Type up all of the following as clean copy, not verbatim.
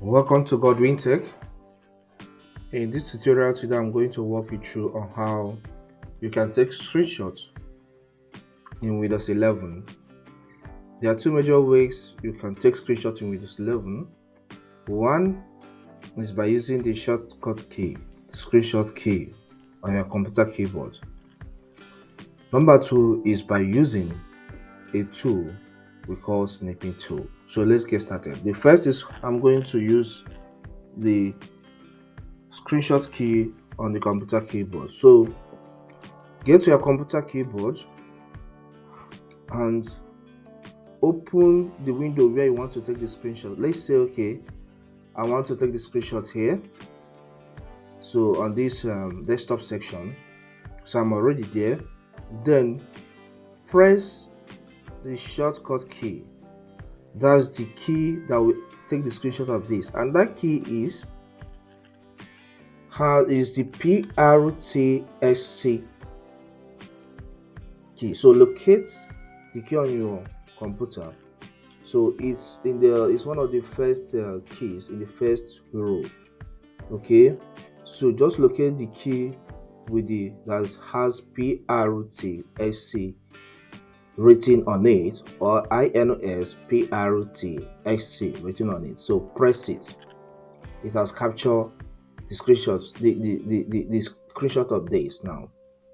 Welcome to Godwin Tech. In this tutorial today, I'm going to walk you through on how you can take screenshots in Windows 11. There are two major ways you can take screenshots in Windows 11. One is by using the shortcut key, screenshot key on your computer keyboard. Number two is by using a tool we call snipping tool. So let's get started. The first is I'm going to use the screenshot key on the computer keyboard. So get to your computer keyboard and open the window where you want to take the screenshot. Let's say, okay, I want to take the screenshot here. So on this desktop section, so I'm already there. Then press the shortcut key. That's the key that will take the screenshot of this, and that key is the PRTSC key. So locate the key on your computer. So it's one of the first keys in the first row. Okay, so just locate the key with the that has PRTSC written on it, or INOS written on it. So press it. It has captured the screenshot, the screenshot of this now.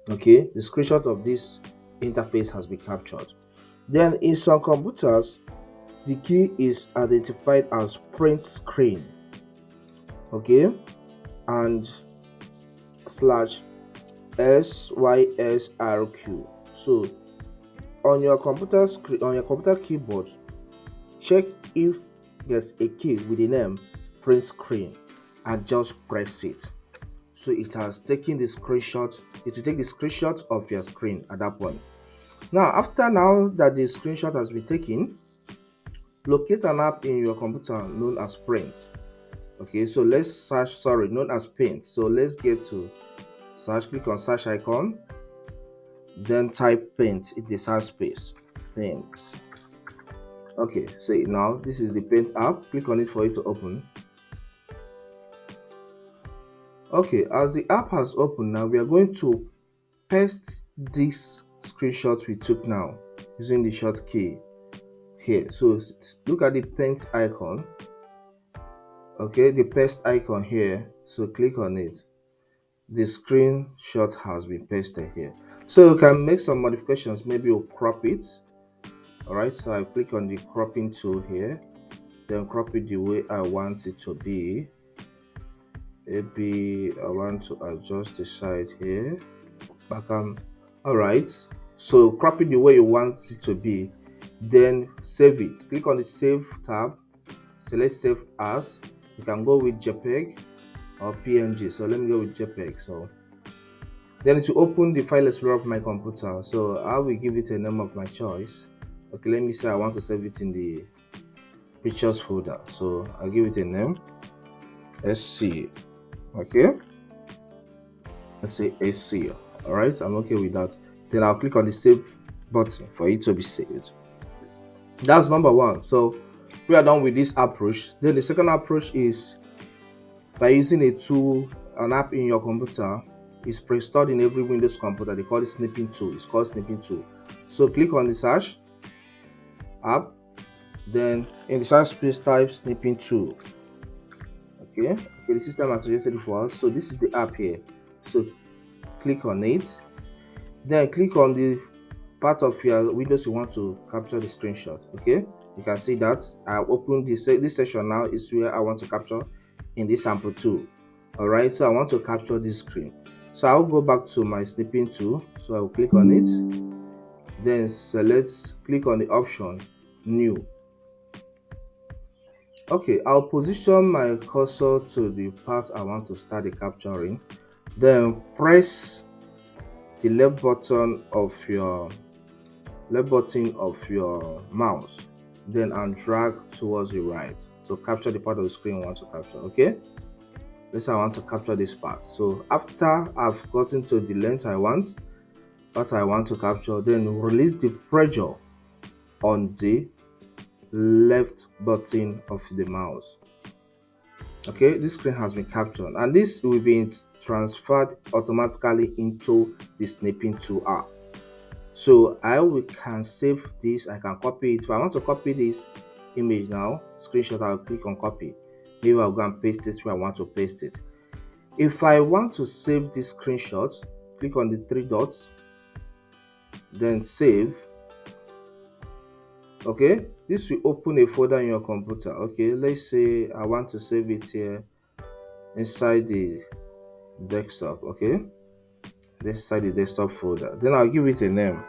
Okay, the screenshot of this interface has been captured. Then in some computers, the key is identified as print screen. Okay, and slash SYSRQ. So on your computer screen, on your computer keyboard, check if there's a key with the name print screen and just press it. So it has taken the screenshot. It will take the screenshot of your screen at that point. Now that the screenshot has been taken, locate an app in your computer known as Print. Okay, so let's search, known as Paint. So let's get to search, click on search icon, then type Paint in the search space. Paint. Okay, so now this is the Paint app. Click on it for it to open. Okay, as the app has opened, now we are going to paste this screenshot we took now using the short key here. So look at the paint icon. Okay, the paste icon here. So click on it. The screenshot has been pasted here. So you can make some modifications. Maybe you'll crop it. All right, so I click on the cropping tool here, then crop it the way I want it to be. Maybe I want to adjust the side here. All right, so crop it the way you want it to be, then save it. Click on the save tab, select save as. You can go with JPEG or PNG. So let me go with JPEG. So then to open the file explorer of my computer, so I will give it a name of my choice. Okay, let me say I want to save it in the pictures folder. So I'll give it a name, SC. Okay, let's say SC. All right, I'm okay with that. Then I'll click on the save button for it to be saved. That's number one. So we are done with this approach. Then the second approach is by using a tool, an app in your computer. Is pre-installed in every Windows computer. They call it snipping tool. It's called snipping tool. So click on the search app, then in the search space type snipping tool. Okay, the system has suggested it for us. So this is the app here. So click on it, then click on the part of your Windows you want to capture the screenshot. Okay, you can see that I opened this section. Now is where I want to capture in this sample tool. All right, so I want to capture this screen. So I'll go back to my snipping tool. So I'll click on it, then click on the option new. Okay, I'll position my cursor to the part I want to start the capturing, then press the left button of your mouse, then and drag towards the right to capture the part of the screen I want to capture. Okay, let's say I want to capture this part. So after I've gotten to the length I want, what I want to capture, then release the pressure on the left button of the mouse. Okay, this screen has been captured and this will be transferred automatically into the snipping tool app. So can save this. I can copy it. If I want to copy this image now, screenshot, I'll click on copy. Maybe I'll go and paste it where I want to paste it. If I want to save this screenshot, click on the three dots, then save. Okay, this will open a folder in your computer. Okay, let's say I want to save it here inside the desktop. Okay, inside the desktop folder, then I'll give it a name.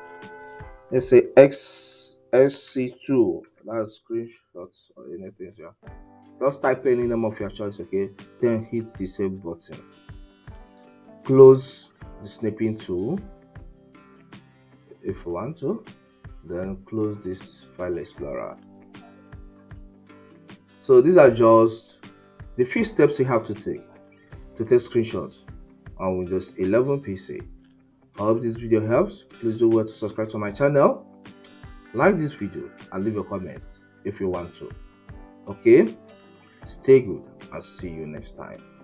Let's say XSC2. That's screenshots or anything. Yeah, just type any name of your choice. Okay, then hit the save button. Close the snipping tool if you want to, then close this file explorer. So these are just the few steps you have to take screenshots on Windows 11 PC. I hope this video helps. Please do well to subscribe to my channel, like this video, and leave your comments if you want to. Okay, stay good and see you next time.